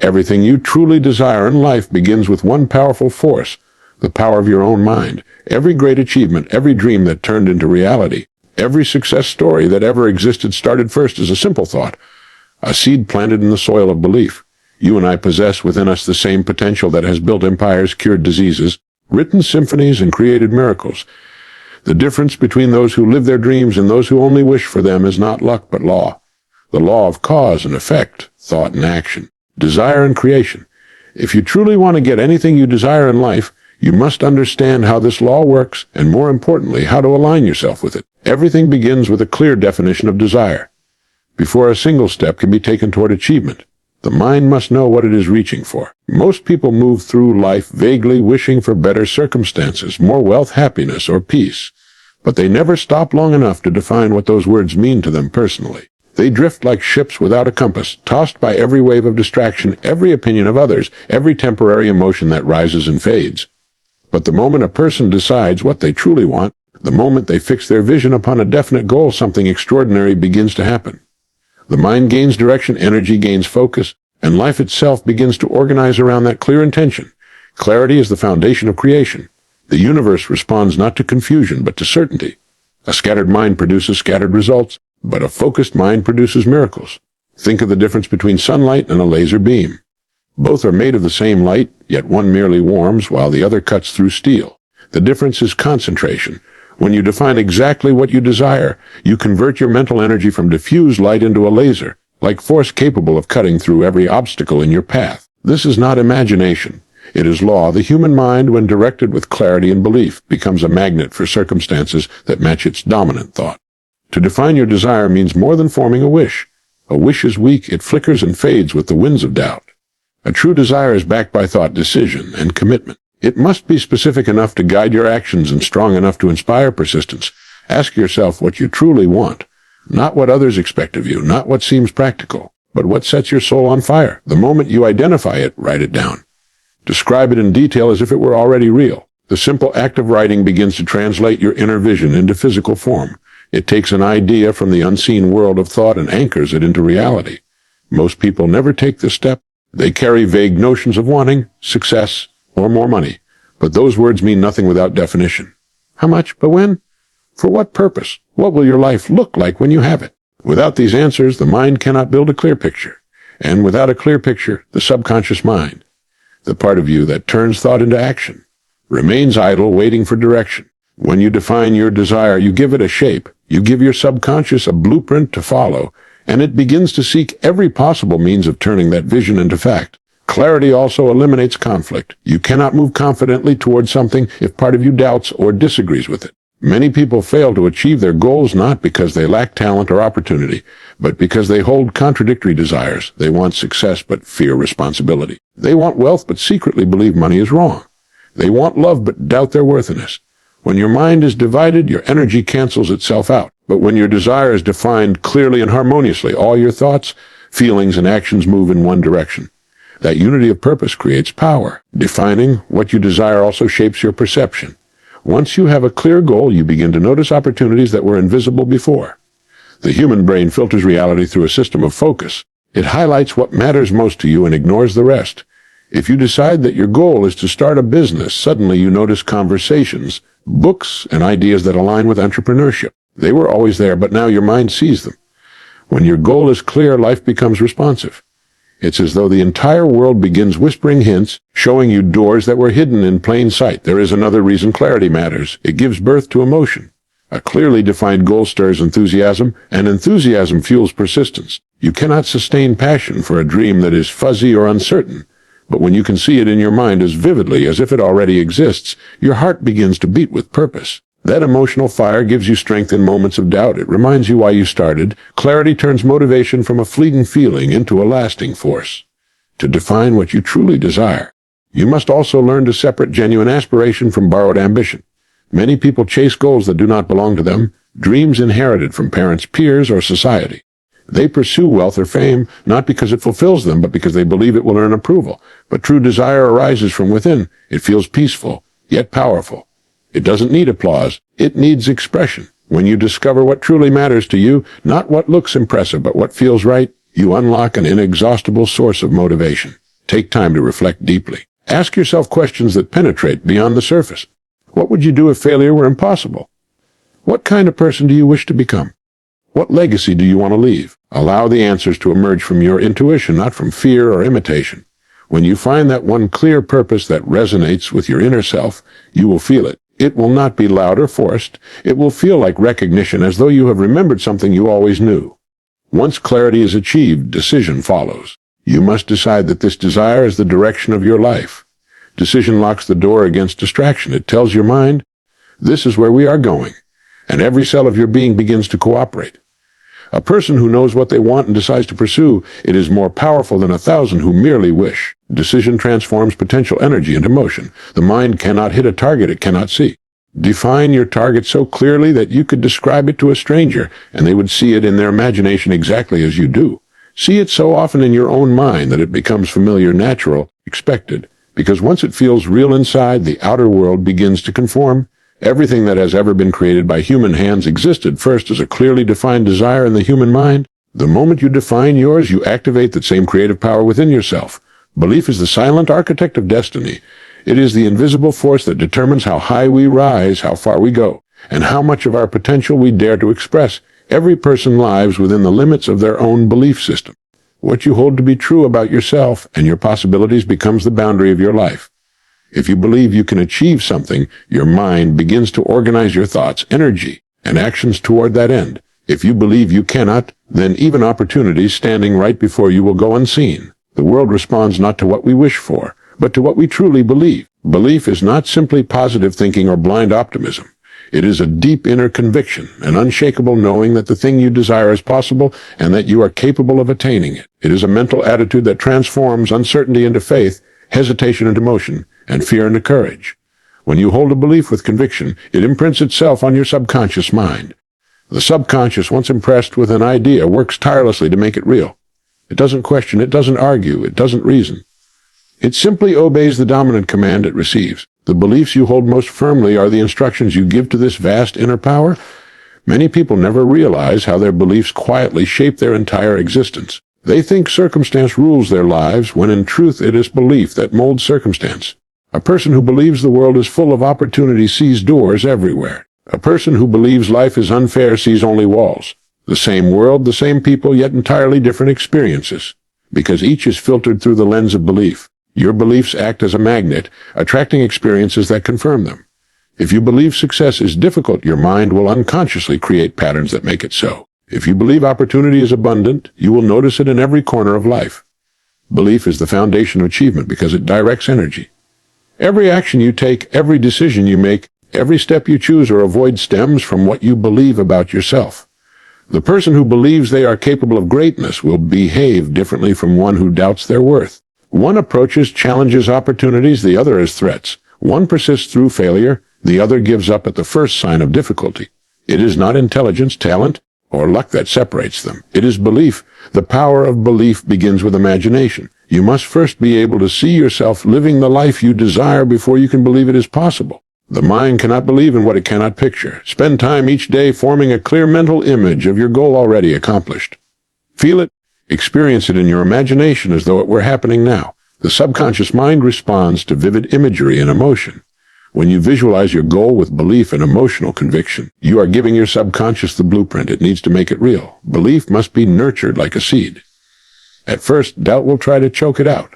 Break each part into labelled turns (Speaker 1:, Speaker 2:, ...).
Speaker 1: Everything you truly desire in life begins with one powerful force, the power of your own mind. Every great achievement, every dream that turned into reality, every success story that ever existed started first as a simple thought, a seed planted in the soil of belief. You and I possess within us the same potential that has built empires, cured diseases, written symphonies, and created miracles. The difference between those who live their dreams and those who only wish for them is not luck but law. The law of cause and effect, thought and action, desire and creation. If you truly want to get anything you desire in life, you must understand how this law works and, more importantly, how to align yourself with it. Everything begins with a clear definition of desire. Before a single step can be taken toward achievement, the mind must know what it is reaching for. Most people move through life vaguely wishing for better circumstances, more wealth, happiness, or peace. But they never stop long enough to define what those words mean to them personally. They drift like ships without a compass, tossed by every wave of distraction, every opinion of others, every temporary emotion that rises and fades. But the moment a person decides what they truly want, the moment they fix their vision upon a definite goal, something extraordinary begins to happen. The mind gains direction, energy gains focus, and life itself begins to organize around that clear intention. Clarity is the foundation of creation. The universe responds not to confusion, but to certainty. A scattered mind produces scattered results, but a focused mind produces miracles. Think of the difference between sunlight and a laser beam. Both are made of the same light, yet one merely warms while the other cuts through steel. The difference is concentration. When you define exactly what you desire, you convert your mental energy from diffused light into a laser, like force capable of cutting through every obstacle in your path. This is not imagination. It is law. The human mind, when directed with clarity and belief, becomes a magnet for circumstances that match its dominant thought. To define your desire means more than forming a wish. A wish is weak. It flickers and fades with the winds of doubt. A true desire is backed by thought, decision, and commitment. It must be specific enough to guide your actions and strong enough to inspire persistence. Ask yourself what you truly want, not what others expect of you, not what seems practical, but what sets your soul on fire. The moment you identify it, write it down. Describe it in detail as if it were already real. The simple act of writing begins to translate your inner vision into physical form. It takes an idea from the unseen world of thought and anchors it into reality. Most people never take this step. They carry vague notions of wanting, success, or more money, but those words mean nothing without definition. How much? But when? For what purpose? What will your life look like when you have it? Without these answers, the mind cannot build a clear picture. And without a clear picture, the subconscious mind, the part of you that turns thought into action, remains idle, waiting for direction. When you define your desire, you give it a shape. You give your subconscious a blueprint to follow, and it begins to seek every possible means of turning that vision into fact. Clarity also eliminates conflict. You cannot move confidently towards something if part of you doubts or disagrees with it. Many people fail to achieve their goals not because they lack talent or opportunity, but because they hold contradictory desires. They want success but fear responsibility. They want wealth but secretly believe money is wrong. They want love but doubt their worthiness. When your mind is divided, your energy cancels itself out. But when your desire is defined clearly and harmoniously, all your thoughts, feelings, and actions move in one direction. That unity of purpose creates power. Defining what you desire also shapes your perception. Once you have a clear goal, you begin to notice opportunities that were invisible before. The human brain filters reality through a system of focus. It highlights what matters most to you and ignores the rest. If you decide that your goal is to start a business, suddenly you notice conversations, books, and ideas that align with entrepreneurship. They were always there, but now your mind sees them. When your goal is clear, life becomes responsive. It's as though the entire world begins whispering hints, showing you doors that were hidden in plain sight. There is another reason clarity matters. It gives birth to emotion. A clearly defined goal stirs enthusiasm, and enthusiasm fuels persistence. You cannot sustain passion for a dream that is fuzzy or uncertain. But when you can see it in your mind as vividly as if it already exists, your heart begins to beat with purpose. That emotional fire gives you strength in moments of doubt. It reminds you why you started. Clarity turns motivation from a fleeting feeling into a lasting force. To define what you truly desire, you must also learn to separate genuine aspiration from borrowed ambition. Many people chase goals that do not belong to them, dreams inherited from parents, peers, or society. They pursue wealth or fame not because it fulfills them, but because they believe it will earn approval. But true desire arises from within. It feels peaceful, yet powerful. It doesn't need applause. It needs expression. When you discover what truly matters to you, not what looks impressive, but what feels right, you unlock an inexhaustible source of motivation. Take time to reflect deeply. Ask yourself questions that penetrate beyond the surface. What would you do if failure were impossible? What kind of person do you wish to become? What legacy do you want to leave? Allow the answers to emerge from your intuition, not from fear or imitation. When you find that one clear purpose that resonates with your inner self, you will feel it. It will not be loud or forced. It will feel like recognition, as though you have remembered something you always knew. Once clarity is achieved, decision follows. You must decide that this desire is the direction of your life. Decision locks the door against distraction. It tells your mind, this is where we are going, and every cell of your being begins to cooperate. A person who knows what they want and decides to pursue it is more powerful than 1,000 who merely wish. Decision transforms potential energy into motion. The mind cannot hit a target it cannot see. Define your target so clearly that you could describe it to a stranger, and they would see it in their imagination exactly as you do. See it so often in your own mind that it becomes familiar, natural, expected. Because once it feels real inside, the outer world begins to conform. Everything that has ever been created by human hands existed first as a clearly defined desire in the human mind. The moment you define yours, you activate that same creative power within yourself. Belief is the silent architect of destiny. It is the invisible force that determines how high we rise, how far we go, and how much of our potential we dare to express. Every person lives within the limits of their own belief system. What you hold to be true about yourself and your possibilities becomes the boundary of your life. If you believe you can achieve something, your mind begins to organize your thoughts, energy, and actions toward that end. If you believe you cannot, then even opportunities standing right before you will go unseen. The world responds not to what we wish for, but to what we truly believe. Belief is not simply positive thinking or blind optimism. It is a deep inner conviction, an unshakable knowing that the thing you desire is possible and that you are capable of attaining it. It is a mental attitude that transforms uncertainty into faith, hesitation into motion, and fear into courage. When you hold a belief with conviction, it imprints itself on your subconscious mind. The subconscious, once impressed with an idea, works tirelessly to make it real. It doesn't question, it doesn't argue, it doesn't reason. It simply obeys the dominant command it receives. The beliefs you hold most firmly are the instructions you give to this vast inner power. Many people never realize how their beliefs quietly shape their entire existence. They think circumstance rules their lives, when in truth it is belief that molds circumstance. A person who believes the world is full of opportunity sees doors everywhere. A person who believes life is unfair sees only walls. The same world, the same people, yet entirely different experiences. Because each is filtered through the lens of belief. Your beliefs act as a magnet, attracting experiences that confirm them. If you believe success is difficult, your mind will unconsciously create patterns that make it so. If you believe opportunity is abundant, you will notice it in every corner of life. Belief is the foundation of achievement because it directs energy. Every action you take, every decision you make, every step you choose or avoid stems from what you believe about yourself. The person who believes they are capable of greatness will behave differently from one who doubts their worth. One approaches challenges opportunities, the other as threats. One persists through failure, the other gives up at the first sign of difficulty. It is not intelligence, talent, or luck that separates them. It is belief. The power of belief begins with imagination. You must first be able to see yourself living the life you desire before you can believe it is possible. The mind cannot believe in what it cannot picture. Spend time each day forming a clear mental image of your goal already accomplished. Feel it. Experience it in your imagination as though it were happening now. The subconscious mind responds to vivid imagery and emotion. When you visualize your goal with belief and emotional conviction, you are giving your subconscious the blueprint it needs to make it real. Belief must be nurtured like a seed. At first, doubt will try to choke it out.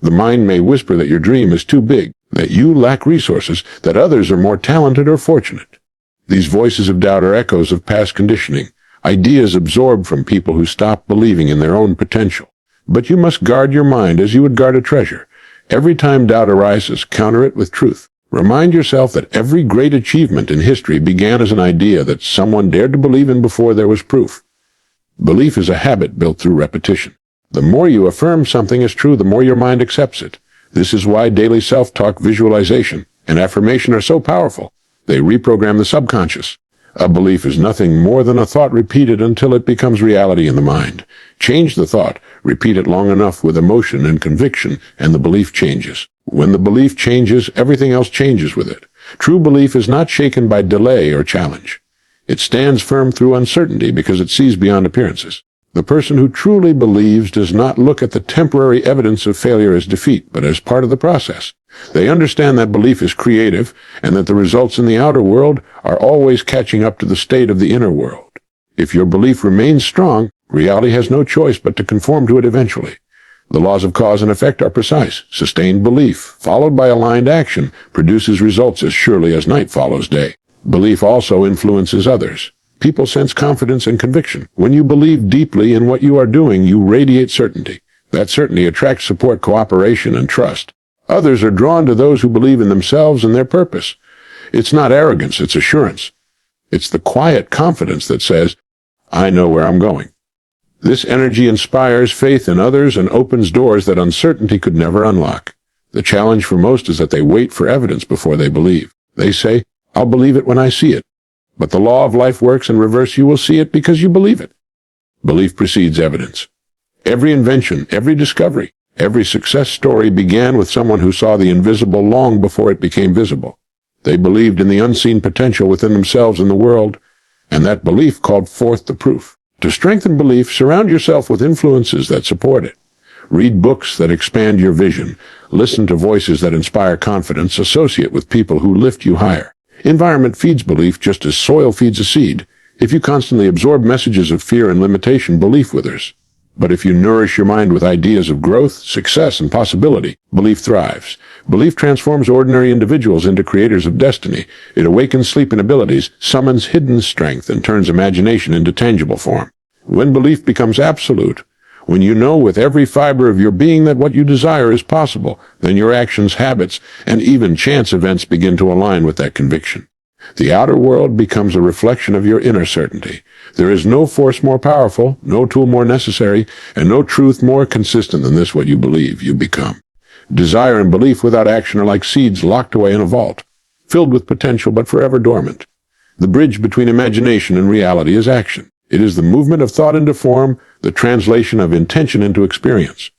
Speaker 1: The mind may whisper that your dream is too big, that you lack resources, that others are more talented or fortunate. These voices of doubt are echoes of past conditioning, ideas absorbed from people who stopped believing in their own potential. But you must guard your mind as you would guard a treasure. Every time doubt arises, counter it with truth. Remind yourself that every great achievement in history began as an idea that someone dared to believe in before there was proof. Belief is a habit built through repetition. The more you affirm something is true, the more your mind accepts it. This is why daily self-talk, visualization, and affirmation are so powerful. They reprogram the subconscious. A belief is nothing more than a thought repeated until it becomes reality in the mind. Change the thought, repeat it long enough with emotion and conviction, and the belief changes. When the belief changes, everything else changes with it. True belief is not shaken by delay or challenge. It stands firm through uncertainty because it sees beyond appearances. The person who truly believes does not look at the temporary evidence of failure as defeat, but as part of the process. They understand that belief is creative and that the results in the outer world are always catching up to the state of the inner world. If your belief remains strong, reality has no choice but to conform to it eventually. The laws of cause and effect are precise. Sustained belief, followed by aligned action, produces results as surely as night follows day. Belief also influences others. People sense confidence and conviction. When you believe deeply in what you are doing, you radiate certainty. That certainty attracts support, cooperation, and trust. Others are drawn to those who believe in themselves and their purpose. It's not arrogance, it's assurance. It's the quiet confidence that says, I know where I'm going. This energy inspires faith in others and opens doors that uncertainty could never unlock. The challenge for most is that they wait for evidence before they believe. They say, I'll believe it when I see it. But the law of life works in reverse. You will see it because you believe it. Belief precedes evidence. Every invention, every discovery, every success story began with someone who saw the invisible long before it became visible. They believed in the unseen potential within themselves and the world, and that belief called forth the proof. To strengthen belief, surround yourself with influences that support it. Read books that expand your vision. Listen to voices that inspire confidence. Associate with people who lift you higher. Environment feeds belief just as soil feeds a seed. If you constantly absorb messages of fear and limitation, belief withers. But if you nourish your mind with ideas of growth, success, and possibility, belief thrives. Belief transforms ordinary individuals into creators of destiny. It awakens sleeping abilities, summons hidden strength, and turns imagination into tangible form. When belief becomes absolute, when you know with every fiber of your being that what you desire is possible, then your actions, habits, and even chance events begin to align with that conviction. The outer world becomes a reflection of your inner certainty. There is no force more powerful, no tool more necessary, and no truth more consistent than this: what you believe, you become. Desire and belief without action are like seeds locked away in a vault, filled with potential but forever dormant. The bridge between imagination and reality is action. It is the movement of thought into form, the translation of intention into experience.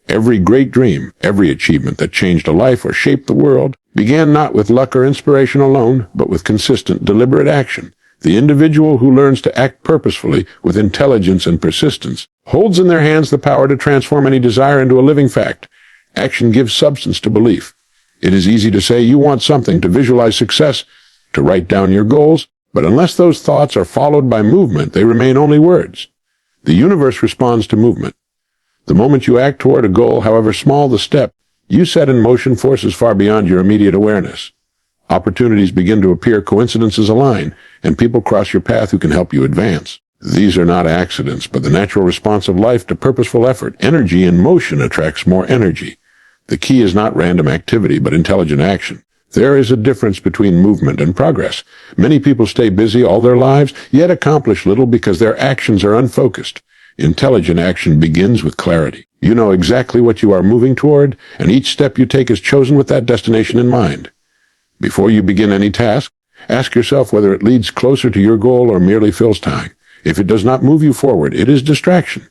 Speaker 1: Every great dream, every achievement that changed a life or shaped the world, began not with luck or inspiration alone, but with consistent, deliberate action. The individual who learns to act purposefully, with intelligence and persistence, holds in their hands the power to transform any desire into a living fact. Action gives substance to belief. It is easy to say you want something, to visualize success, to write down your goals, but unless those thoughts are followed by movement, they remain only words. The universe responds to movement. The moment you act toward a goal, however small the step, you set in motion forces far beyond your immediate awareness. Opportunities begin to appear, coincidences align, and people cross your path who can help you advance. These are not accidents, but the natural response of life to purposeful effort. Energy in motion attracts more energy. The key is not random activity, but intelligent action. There is a difference between movement and progress. Many people stay busy all their lives, yet accomplish little because their actions are unfocused. Intelligent action begins with clarity. You know exactly what you are moving toward, and each step you take is chosen with that destination in mind. Before you begin any task, ask yourself whether it leads closer to your goal or merely fills time. If it does not move you forward, it is distraction.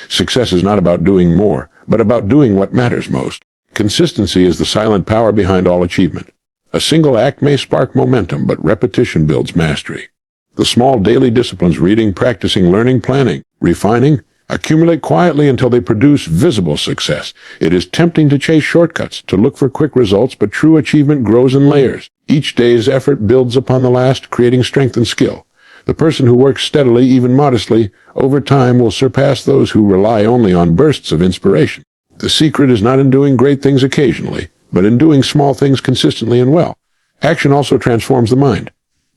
Speaker 1: Success is not about doing more, but about doing what matters most. Consistency is the silent power behind all achievement. A single act may spark momentum, but repetition builds mastery. The small daily disciplines, reading, practicing, learning, planning, refining, accumulate quietly until they produce visible success. It is tempting to chase shortcuts, to look for quick results, but true achievement grows in layers. Each day's effort builds upon the last, creating strength and skill. The person who works steadily, even modestly, over time will surpass those who rely only on bursts of inspiration. The secret is not in doing great things occasionally, but in doing small things consistently and well. Action also transforms the mind.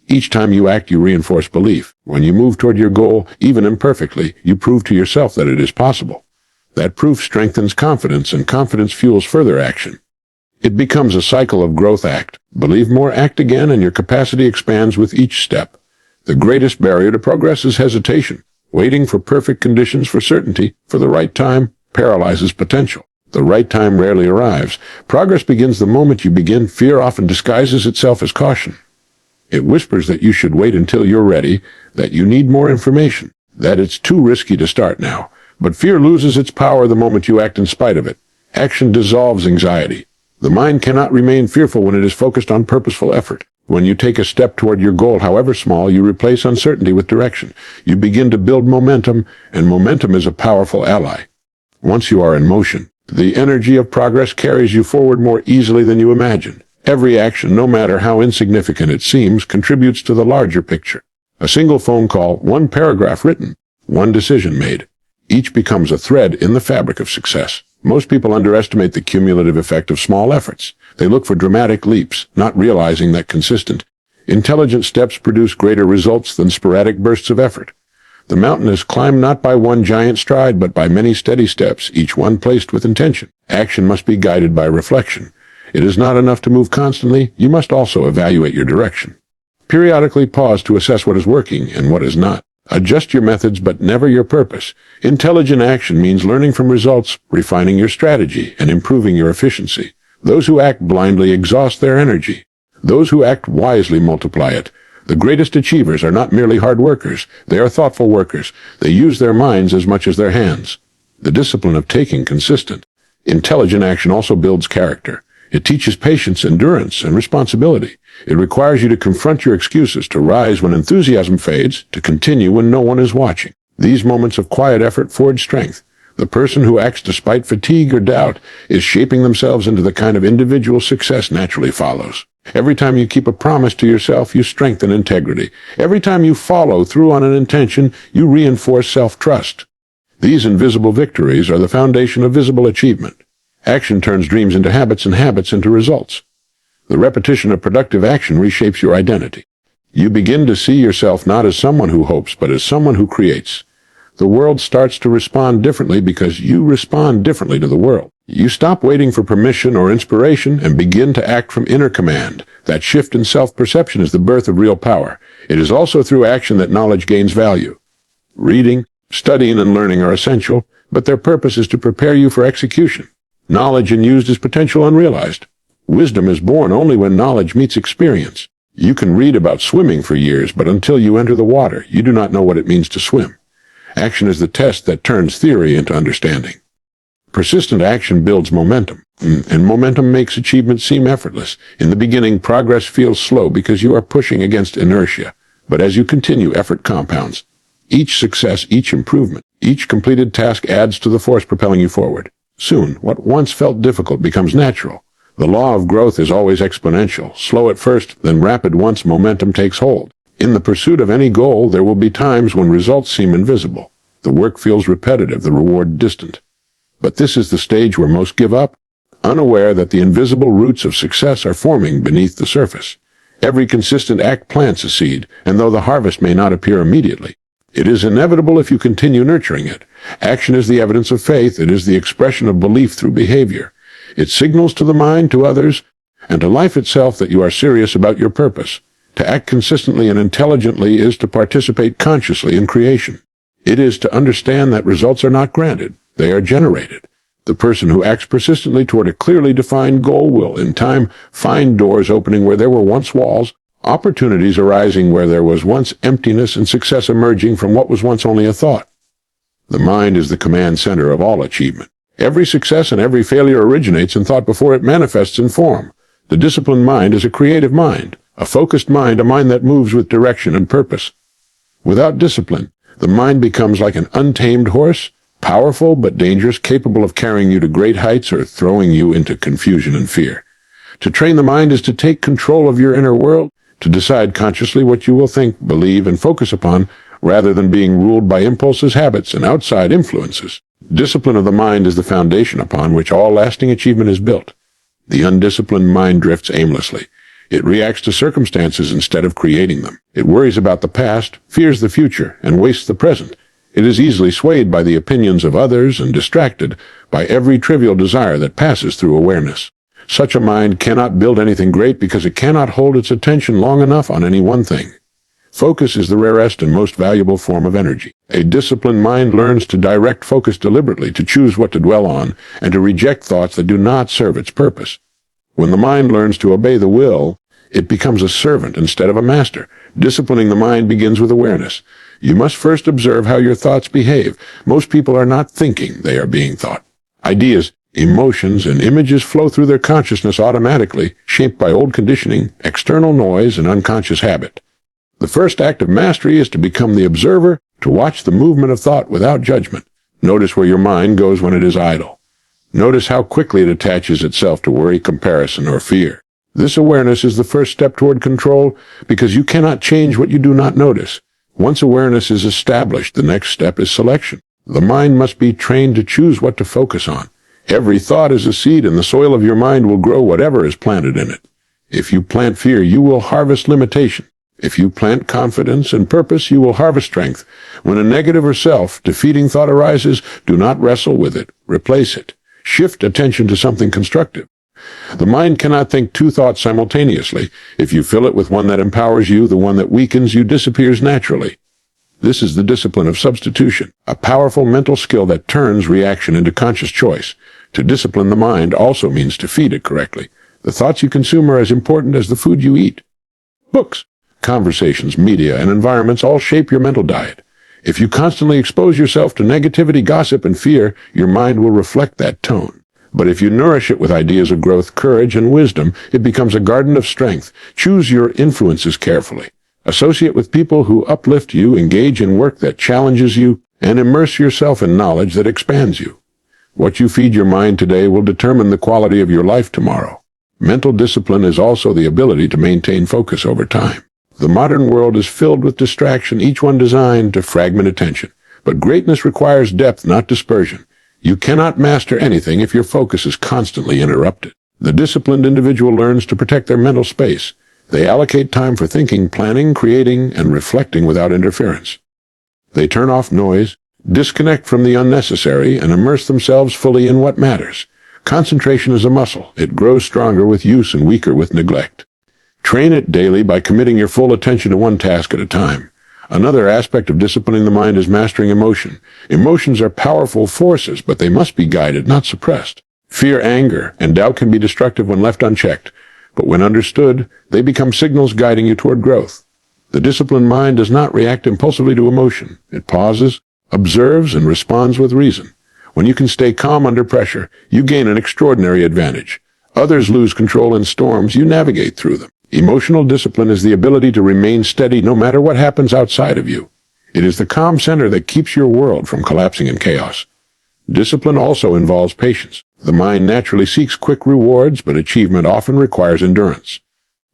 Speaker 1: Each time you act, you reinforce belief. When you move toward your goal, even imperfectly, you prove to yourself that it is possible. That proof strengthens confidence, and confidence fuels further action. It becomes a cycle of growth. Act. Believe more, act again, and your capacity expands with each step. The greatest barrier to progress is hesitation. Waiting for perfect conditions, for certainty, for the right time, paralyzes potential. The right time rarely arrives. Progress begins the moment you begin. Fear often disguises itself as caution. It whispers that you should wait until you're ready, that you need more information, that it's too risky to start now. But fear loses its power the moment you act in spite of it. Action dissolves anxiety. The mind cannot remain fearful when it is focused on purposeful effort. When you take a step toward your goal, however small, you replace uncertainty with direction. You begin to build momentum, and momentum is a powerful ally. Once you are in motion, the energy of progress carries you forward more easily than you imagined. Every action, no matter how insignificant it seems, contributes to the larger picture. A single phone call, one paragraph written, one decision made. Each becomes a thread in the fabric of success. Most people underestimate the cumulative effect of small efforts. They look for dramatic leaps, not realizing that consistent, intelligent steps produce greater results than sporadic bursts of effort. The mountain is climbed not by one giant stride, but by many steady steps, each one placed with intention. Action must be guided by reflection. It is not enough to move constantly. You must also evaluate your direction. Periodically pause to assess what is working and what is not. Adjust your methods, but never your purpose. Intelligent action means learning from results, refining your strategy, and improving your efficiency. Those who act blindly exhaust their energy. Those who act wisely multiply it. The greatest achievers are not merely hard workers. They are thoughtful workers. They use their minds as much as their hands. The discipline of taking consistent, intelligent action also builds character. It teaches patience, endurance, and responsibility. It requires you to confront your excuses, to rise when enthusiasm fades, to continue when no one is watching. These moments of quiet effort forge strength. The person who acts despite fatigue or doubt is shaping themselves into the kind of individual success naturally follows. Every time you keep a promise to yourself, you strengthen integrity. Every time you follow through on an intention, you reinforce self-trust. These invisible victories are the foundation of visible achievement. Action turns dreams into habits and habits into results. The repetition of productive action reshapes your identity. You begin to see yourself not as someone who hopes, but as someone who creates. The world starts to respond differently because you respond differently to the world. You stop waiting for permission or inspiration and begin to act from inner command. That shift in self-perception is the birth of real power. It is also through action that knowledge gains value. Reading, studying, and learning are essential, but their purpose is to prepare you for execution. Knowledge unused is potential unrealized. Wisdom is born only when knowledge meets experience. You can read about swimming for years, but until you enter the water, you do not know what it means to swim. Action is the test that turns theory into understanding. Persistent action builds momentum, and momentum makes achievement seem effortless. In the beginning, progress feels slow because you are pushing against inertia. But as you continue, effort compounds. Each success, each improvement, each completed task adds to the force propelling you forward. Soon, what once felt difficult becomes natural. The law of growth is always exponential, slow at first, then rapid once momentum takes hold. In the pursuit of any goal, there will be times when results seem invisible. The work feels repetitive, the reward distant. But this is the stage where most give up, unaware that the invisible roots of success are forming beneath the surface. Every consistent act plants a seed, and though the harvest may not appear immediately, it is inevitable if you continue nurturing it. Action is the evidence of faith. It is the expression of belief through behavior. It signals to the mind, to others, and to life itself that you are serious about your purpose. To act consistently and intelligently is to participate consciously in creation. It is to understand that results are not granted. They are generated. The person who acts persistently toward a clearly defined goal will, in time, find doors opening where there were once walls, opportunities arising where there was once emptiness, and success emerging from what was once only a thought. The mind is the command center of all achievement. Every success and every failure originates in thought before it manifests in form. The disciplined mind is a creative mind, a focused mind, a mind that moves with direction and purpose. Without discipline, the mind becomes like an untamed horse, powerful but dangerous, capable of carrying you to great heights or throwing you into confusion and fear. To train the mind is to take control of your inner world, to decide consciously what you will think, believe, and focus upon, rather than being ruled by impulses, habits, and outside influences. Discipline of the mind is the foundation upon which all lasting achievement is built. The undisciplined mind drifts aimlessly. It reacts to circumstances instead of creating them. It worries about the past, fears the future, and wastes the present. It is easily swayed by the opinions of others and distracted by every trivial desire that passes through awareness. Such a mind cannot build anything great because it cannot hold its attention long enough on any one thing. Focus is the rarest and most valuable form of energy. A disciplined mind learns to direct focus deliberately, to choose what to dwell on, and to reject thoughts that do not serve its purpose. When the mind learns to obey the will, it becomes a servant instead of a master. Disciplining the mind begins with awareness. You must first observe how your thoughts behave. Most people are not thinking, they are being thought. Ideas, Emotions and images flow through their consciousness automatically, shaped by old conditioning, external noise, and unconscious habit. The first act of mastery is to become the observer, to watch the movement of thought without judgment. Notice where your mind goes when it is idle. Notice how quickly it attaches itself to worry, comparison, or fear. This awareness is the first step toward control, because you cannot change what you do not notice. Once awareness is established, the next step is selection. The mind must be trained to choose what to focus on. Every thought is a seed, and the soil of your mind will grow whatever is planted in it. If you plant fear, you will harvest limitation. If you plant confidence and purpose, you will harvest strength. When a negative or self-defeating thought arises, do not wrestle with it. Replace it. Shift attention to something constructive. The mind cannot think two thoughts simultaneously. If you fill it with one that empowers you, the one that weakens you disappears naturally. This is the discipline of substitution, a powerful mental skill that turns reaction into conscious choice. To discipline the mind also means to feed it correctly. The thoughts you consume are as important as the food you eat. Books, conversations, media, and environments all shape your mental diet. If you constantly expose yourself to negativity, gossip, and fear, your mind will reflect that tone. But if you nourish it with ideas of growth, courage, and wisdom, it becomes a garden of strength. Choose your influences carefully. Associate with people who uplift you, engage in work that challenges you, and immerse yourself in knowledge that expands you. What you feed your mind today will determine the quality of your life tomorrow. Mental discipline is also the ability to maintain focus over time. The modern world is filled with distraction, each one designed to fragment attention. But greatness requires depth, not dispersion. You cannot master anything if your focus is constantly interrupted. The disciplined individual learns to protect their mental space. They allocate time for thinking, planning, creating, and reflecting without interference. They turn off noise, disconnect from the unnecessary, and immerse themselves fully in what matters. Concentration is a muscle. It grows stronger with use and weaker with neglect. Train it daily by committing your full attention to one task at a time. Another aspect of disciplining the mind is mastering emotion. Emotions are powerful forces, but they must be guided, not suppressed. Fear, anger, and doubt can be destructive when left unchecked, but when understood, they become signals guiding you toward growth. The disciplined mind does not react impulsively to emotion. It pauses, observes, and responds with reason. When you can stay calm under pressure, you gain an extraordinary advantage. Others lose control in storms, you navigate through them. Emotional discipline is the ability to remain steady no matter what happens outside of you. It is the calm center that keeps your world from collapsing in chaos. Discipline also involves patience. The mind naturally seeks quick rewards, but achievement often requires endurance.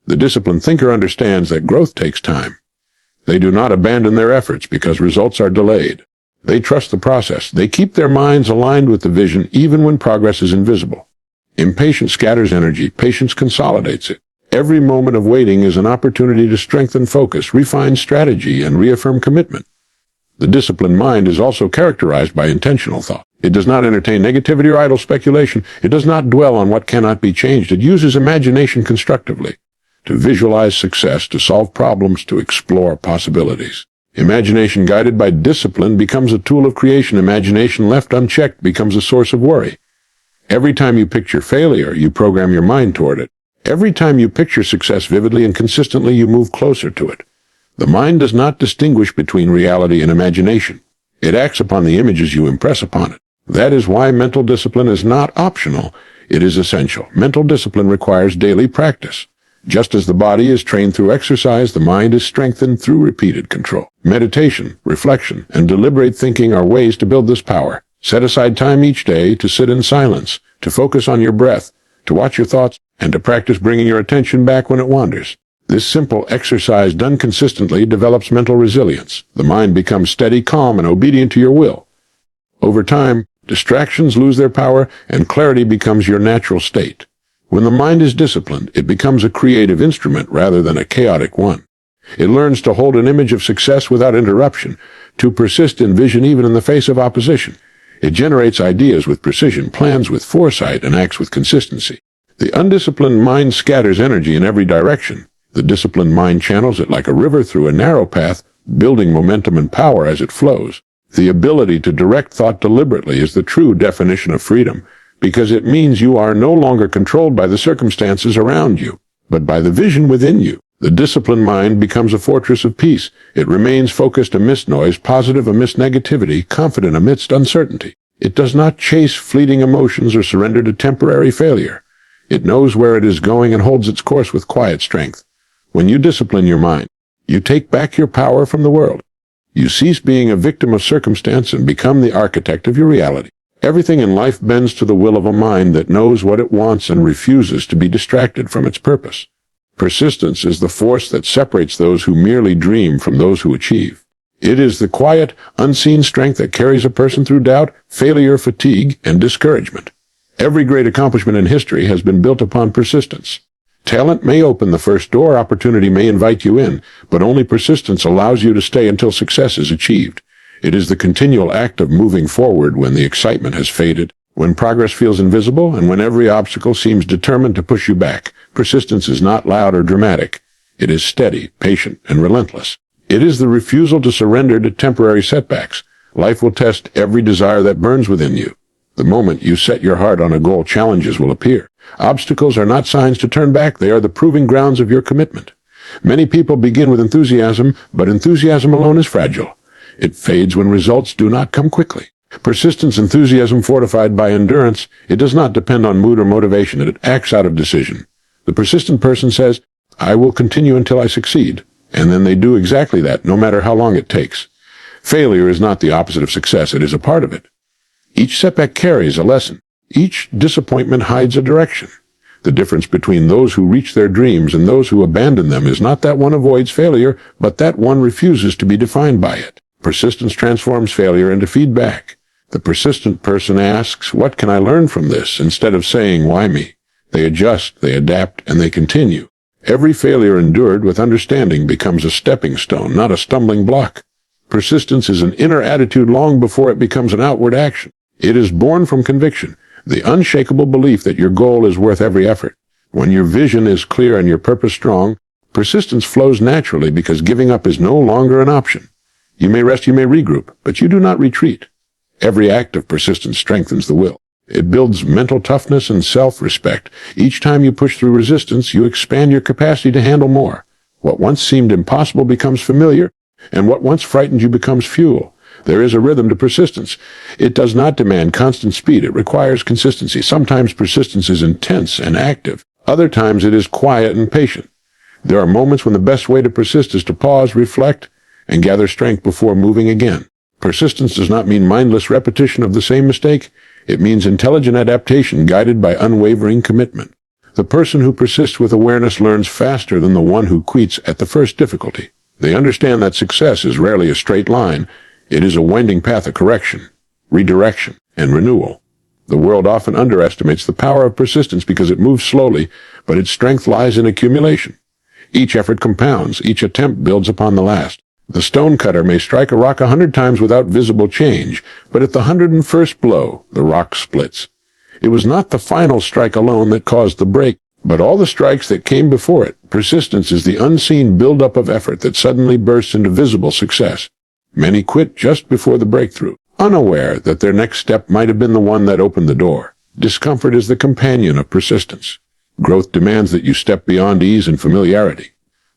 Speaker 1: The disciplined thinker understands that growth takes time. They do not abandon their efforts because results are delayed. They trust the process. They keep their minds aligned with the vision even when progress is invisible. Impatience scatters energy. Patience consolidates it. Every moment of waiting is an opportunity to strengthen focus, refine strategy, and reaffirm commitment. The disciplined mind is also characterized by intentional thought. It does not entertain negativity or idle speculation. It does not dwell on what cannot be changed. It uses imagination constructively, to visualize success, to solve problems, to explore possibilities. Imagination guided by discipline becomes a tool of creation. Imagination left unchecked becomes a source of worry. Every time you picture failure, you program your mind toward it. Every time you picture success vividly and consistently, you move closer to it. The mind does not distinguish between reality and imagination. It acts upon the images you impress upon it. That is why mental discipline is not optional. It is essential. Mental discipline requires daily practice. Just as the body is trained through exercise, the mind is strengthened through repeated control. Meditation, reflection, and deliberate thinking are ways to build this power. Set aside time each day to sit in silence, to focus on your breath, to watch your thoughts, and to practice bringing your attention back when it wanders. This simple exercise done consistently develops mental resilience. The mind becomes steady, calm, and obedient to your will. Over time, distractions lose their power, and clarity becomes your natural state. When the mind is disciplined, it becomes a creative instrument rather than a chaotic one. It learns to hold an image of success without interruption, to persist in vision even in the face of opposition. It generates ideas with precision, plans with foresight, and acts with consistency. The undisciplined mind scatters energy in every direction. The disciplined mind channels it like a river through a narrow path, building momentum and power as it flows. The ability to direct thought deliberately is the true definition of freedom, because it means you are no longer controlled by the circumstances around you, but by the vision within you. The disciplined mind becomes a fortress of peace. It remains focused amidst noise, positive amidst negativity, confident amidst uncertainty. It does not chase fleeting emotions or surrender to temporary failure. It knows where it is going and holds its course with quiet strength. When you discipline your mind, you take back your power from the world. You cease being a victim of circumstance and become the architect of your reality. Everything in life bends to the will of a mind that knows what it wants and refuses to be distracted from its purpose. Persistence is the force that separates those who merely dream from those who achieve. It is the quiet, unseen strength that carries a person through doubt, failure, fatigue, and discouragement. Every great accomplishment in history has been built upon persistence. Talent may open the first door, opportunity may invite you in, but only persistence allows you to stay until success is achieved. It is the continual act of moving forward when the excitement has faded, when progress feels invisible, and when every obstacle seems determined to push you back. Persistence is not loud or dramatic. It is steady, patient, and relentless. It is the refusal to surrender to temporary setbacks. Life will test every desire that burns within you. The moment you set your heart on a goal, challenges will appear. Obstacles are not signs to turn back. They are the proving grounds of your commitment. Many people begin with enthusiasm, but enthusiasm alone is fragile. It fades when results do not come quickly. Persistence, enthusiasm fortified by endurance, it does not depend on mood or motivation. It acts out of decision. The persistent person says, "I will continue until I succeed," and then they do exactly that, no matter how long it takes. Failure is not the opposite of success. It is a part of it. Each setback carries a lesson. Each disappointment hides a direction. The difference between those who reach their dreams and those who abandon them is not that one avoids failure, but that one refuses to be defined by it. Persistence transforms failure into feedback. The persistent person asks, "What can I learn from this?" instead of saying, "Why me?" They adjust, they adapt, and they continue. Every failure endured with understanding becomes a stepping stone, not a stumbling block. Persistence is an inner attitude long before it becomes an outward action. It is born from conviction, the unshakable belief that your goal is worth every effort. When your vision is clear and your purpose strong, persistence flows naturally because giving up is no longer an option. You may rest, you may regroup, but you do not retreat. Every act of persistence strengthens the will. It builds mental toughness and self-respect. Each time you push through resistance, you expand your capacity to handle more. What once seemed impossible becomes familiar, and what once frightened you becomes fuel. There is a rhythm to persistence. It does not demand constant speed. It requires consistency. Sometimes persistence is intense and active. Other times it is quiet and patient. There are moments when the best way to persist is to pause, reflect, and gather strength before moving again. Persistence does not mean mindless repetition of the same mistake. It means intelligent adaptation guided by unwavering commitment. The person who persists with awareness learns faster than the one who quits at the first difficulty. They understand that success is rarely a straight line. It is a winding path of correction, redirection, and renewal. The world often underestimates the power of persistence because it moves slowly, but its strength lies in accumulation. Each effort compounds, each attempt builds upon the last. The stonecutter may strike a rock 100 times without visible change, but at the 101st blow, the rock splits. It was not the final strike alone that caused the break, but all the strikes that came before it. Persistence is the unseen buildup of effort that suddenly bursts into visible success. Many quit just before the breakthrough, unaware that their next step might have been the one that opened the door. Discomfort is the companion of persistence. Growth demands that you step beyond ease and familiarity.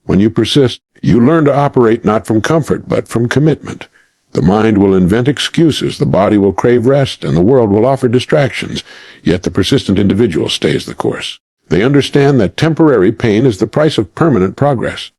Speaker 1: When you persist, you learn to operate not from comfort, but from commitment. The mind will invent excuses, the body will crave rest, and the world will offer distractions, yet the persistent individual stays the course. They understand that temporary pain is the price of permanent progress.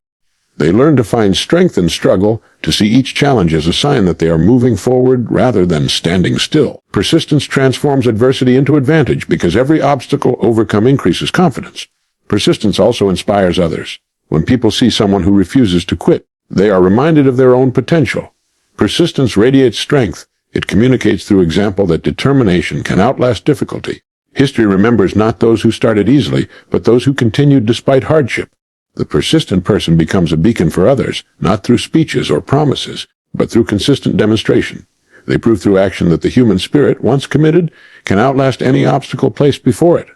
Speaker 1: They learn to find strength in struggle, to see each challenge as a sign that they are moving forward rather than standing still. Persistence transforms adversity into advantage because every obstacle overcome increases confidence. Persistence also inspires others. When people see someone who refuses to quit, they are reminded of their own potential. Persistence radiates strength. It communicates through example that determination can outlast difficulty. History remembers not those who started easily, but those who continued despite hardship. The persistent person becomes a beacon for others, not through speeches or promises, but through consistent demonstration. They prove through action that the human spirit, once committed, can outlast any obstacle placed before it.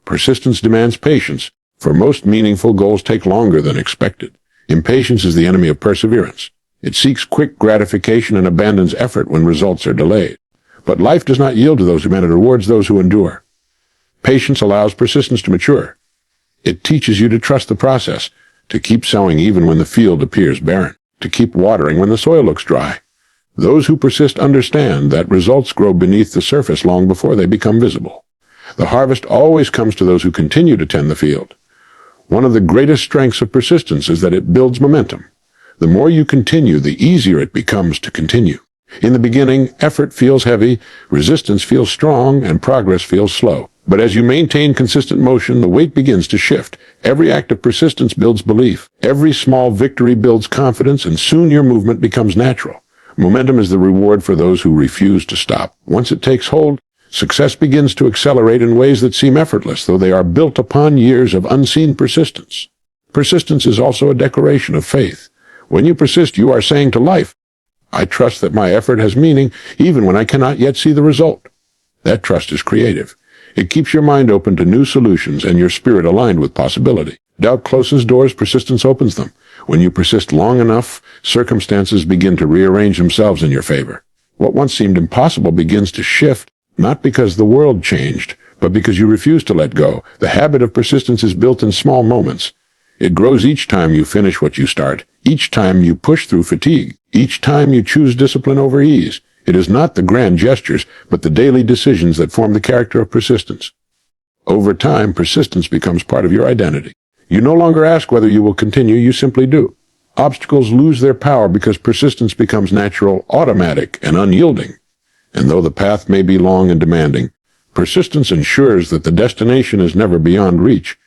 Speaker 1: Persistence demands patience, for most meaningful goals take longer than expected. Impatience is the enemy of perseverance. It seeks quick gratification and abandons effort when results are delayed. But life does not yield to those who demand it, rewards those who endure. Patience allows persistence to mature. It teaches you to trust the process, to keep sowing even when the field appears barren, to keep watering when the soil looks dry. Those who persist understand that results grow beneath the surface long before they become visible. The harvest always comes to those who continue to tend the field. One of the greatest strengths of persistence is that it builds momentum. The more you continue, the easier it becomes to continue. In the beginning, effort feels heavy, resistance feels strong, and progress feels slow. But as you maintain consistent motion, the weight begins to shift. Every act of persistence builds belief. Every small victory builds confidence, and soon your movement becomes natural. Momentum is the reward for those who refuse to stop. Once it takes hold, success begins to accelerate in ways that seem effortless, though they are built upon years of unseen persistence. Persistence is also a declaration of faith. When you persist, you are saying to life, I trust that my effort has meaning, even when I cannot yet see the result. That trust is creative. It keeps your mind open to new solutions and your spirit aligned with possibility. Doubt closes doors, persistence opens them. When you persist long enough, circumstances begin to rearrange themselves in your favor. What once seemed impossible begins to shift, not because the world changed, but because you refuse to let go. The habit of persistence is built in small moments. It grows each time you finish what you start, each time you push through fatigue, each time you choose discipline over ease. It is not the grand gestures, but the daily decisions that form the character of persistence. Over time, persistence becomes part of your identity. You no longer ask whether you will continue, you simply do. Obstacles lose their power because persistence becomes natural, automatic, and unyielding. And though the path may be long and demanding, persistence ensures that the destination is never beyond reach.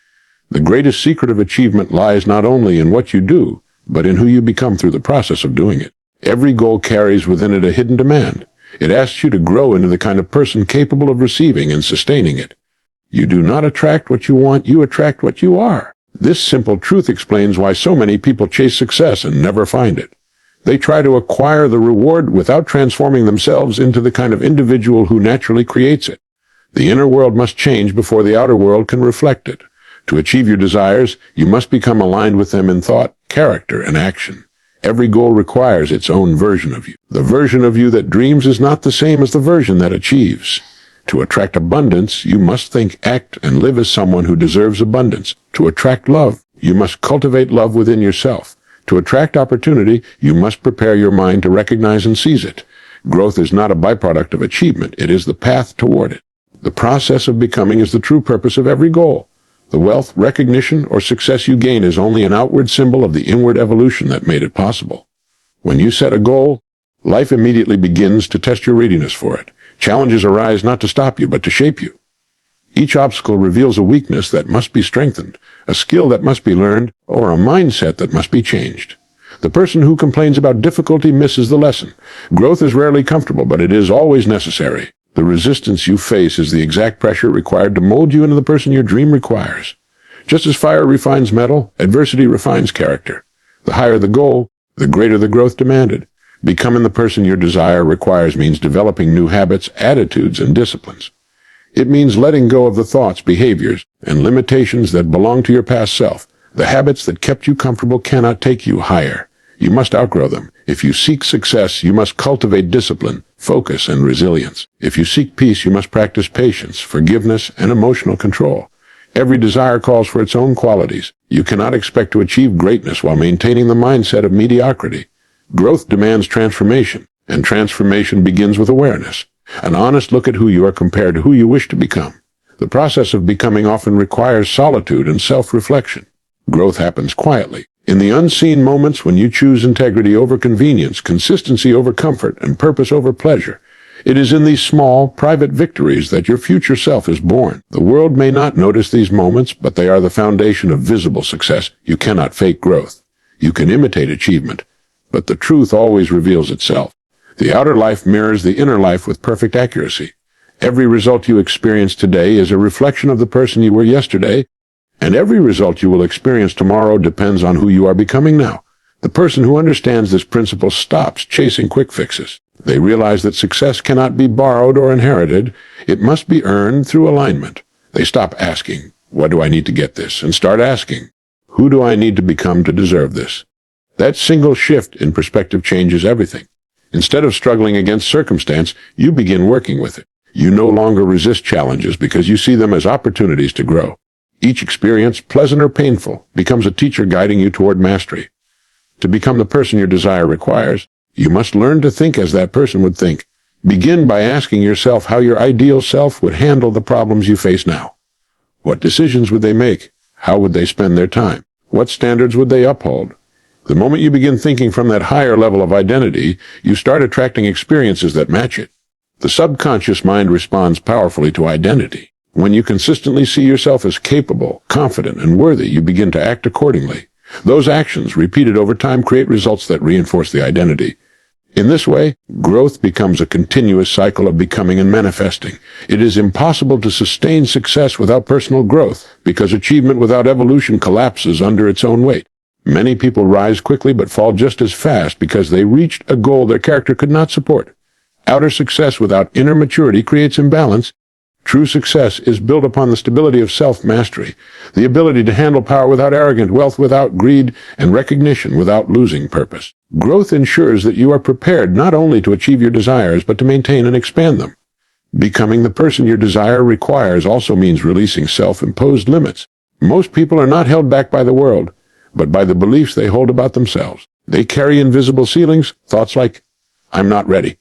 Speaker 1: The greatest secret of achievement lies not only in what you do, but in who you become through the process of doing it. Every goal carries within it a hidden demand. It asks you to grow into the kind of person capable of receiving and sustaining it. You do not attract what you want, you attract what you are. This simple truth explains why so many people chase success and never find it. They try to acquire the reward without transforming themselves into the kind of individual who naturally creates it. The inner world must change before the outer world can reflect it. To achieve your desires, you must become aligned with them in thought, character, and action. Every goal requires its own version of you. The version of you that dreams is not the same as the version that achieves. To attract abundance, you must think, act, and live as someone who deserves abundance. To attract love, you must cultivate love within yourself. To attract opportunity, you must prepare your mind to recognize and seize it. Growth is not a byproduct of achievement. It is the path toward it. The process of becoming is the true purpose of every goal. The wealth, recognition, or success you gain is only an outward symbol of the inward evolution that made it possible. When you set a goal, life immediately begins to test your readiness for it. Challenges arise not to stop you, but to shape you. Each obstacle reveals a weakness that must be strengthened, a skill that must be learned, or a mindset that must be changed. The person who complains about difficulty misses the lesson. Growth is rarely comfortable, but it is always necessary. The resistance you face is the exact pressure required to mold you into the person your dream requires. Just as fire refines metal, adversity refines character. The higher the goal, the greater the growth demanded. Becoming the person your desire requires means developing new habits, attitudes, and disciplines. It means letting go of the thoughts, behaviors, and limitations that belong to your past self. The habits that kept you comfortable cannot take you higher. You must outgrow them. If you seek success, you must cultivate discipline, focus, and resilience. If you seek peace, you must practice patience, forgiveness, and emotional control. Every desire calls for its own qualities. You cannot expect to achieve greatness while maintaining the mindset of mediocrity. Growth demands transformation, and transformation begins with awareness. An honest look at who you are compared to who you wish to become. The process of becoming often requires solitude and self-reflection. Growth happens quietly. In the unseen moments when you choose integrity over convenience, consistency over comfort, and purpose over pleasure, it is in these small, private victories that your future self is born. The world may not notice these moments, but they are the foundation of visible success. You cannot fake growth. You can imitate achievement, but the truth always reveals itself. The outer life mirrors the inner life with perfect accuracy. Every result you experience today is a reflection of the person you were yesterday, and every result you will experience tomorrow depends on who you are becoming now. The person who understands this principle stops chasing quick fixes. They realize that success cannot be borrowed or inherited. It must be earned through alignment. They stop asking, "What do I need to get this?" and start asking, "Who do I need to become to deserve this?" That single shift in perspective changes everything. Instead of struggling against circumstance, you begin working with it. You no longer resist challenges because you see them as opportunities to grow. Each experience, pleasant or painful, becomes a teacher guiding you toward mastery. To become the person your desire requires, You must learn to think as that person would think. Begin by asking yourself how your ideal self would handle the problems you face now. What decisions would they make? How would they spend their time? What standards would they uphold? The moment you begin thinking from that higher level of identity, you start attracting experiences that match it. The subconscious mind responds powerfully to identity. When you consistently see yourself as capable, confident, and worthy, you begin to act accordingly. Those actions, repeated over time, create results that reinforce the identity. In this way, growth becomes a continuous cycle of becoming and manifesting. It is impossible to sustain success without personal growth, because achievement without evolution collapses under its own weight. Many people rise quickly but fall just as fast because they reached a goal their character could not support. Outer success without inner maturity creates imbalance. True success is built upon the stability of self-mastery, the ability to handle power without arrogance, wealth without greed, and recognition without losing purpose. Growth ensures that you are prepared not only to achieve your desires, but to maintain and expand them. Becoming the person your desire requires also means releasing self-imposed limits. Most people are not held back by the world, but by the beliefs they hold about themselves. They carry invisible ceilings, thoughts like, "I'm not ready.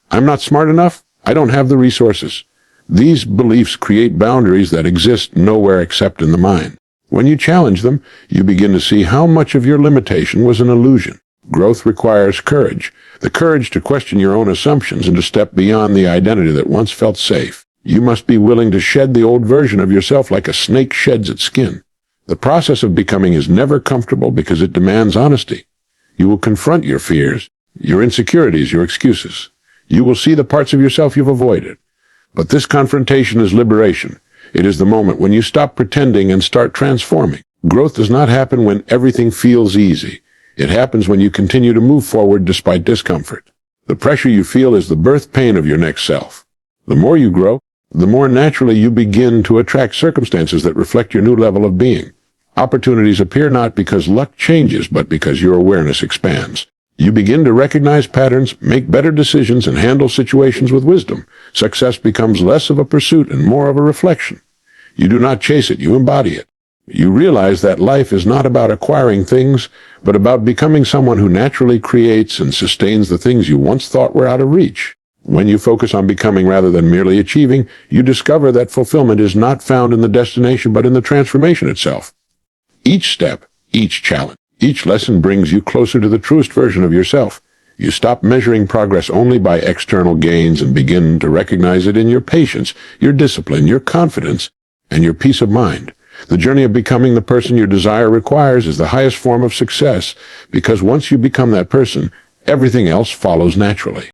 Speaker 1: I'm not smart enough. I don't have the resources." These beliefs create boundaries that exist nowhere except in the mind. When you challenge them, you begin to see how much of your limitation was an illusion. Growth requires courage, the courage to question your own assumptions and to step beyond the identity that once felt safe. You must be willing to shed the old version of yourself like a snake sheds its skin. The process of becoming is never comfortable because it demands honesty. You will confront your fears, your insecurities, your excuses. You will see the parts of yourself you've avoided. But this confrontation is liberation. It is the moment when you stop pretending and start transforming. Growth does not happen when everything feels easy. It happens when you continue to move forward despite discomfort. The pressure you feel is the birth pain of your next self. The more you grow, the more naturally you begin to attract circumstances that reflect your new level of being. Opportunities appear not because luck changes, but because your awareness expands. You begin to recognize patterns, make better decisions, and handle situations with wisdom. Success becomes less of a pursuit and more of a reflection. You do not chase it, you embody it. You realize that life is not about acquiring things, but about becoming someone who naturally creates and sustains the things you once thought were out of reach. When you focus on becoming rather than merely achieving, you discover that fulfillment is not found in the destination but in the transformation itself. Each step, each challenge, each lesson brings you closer to the truest version of yourself. You stop measuring progress only by external gains and begin to recognize it in your patience, your discipline, your confidence, and your peace of mind. The journey of becoming the person your desire requires is the highest form of success, because once you become that person, everything else follows naturally.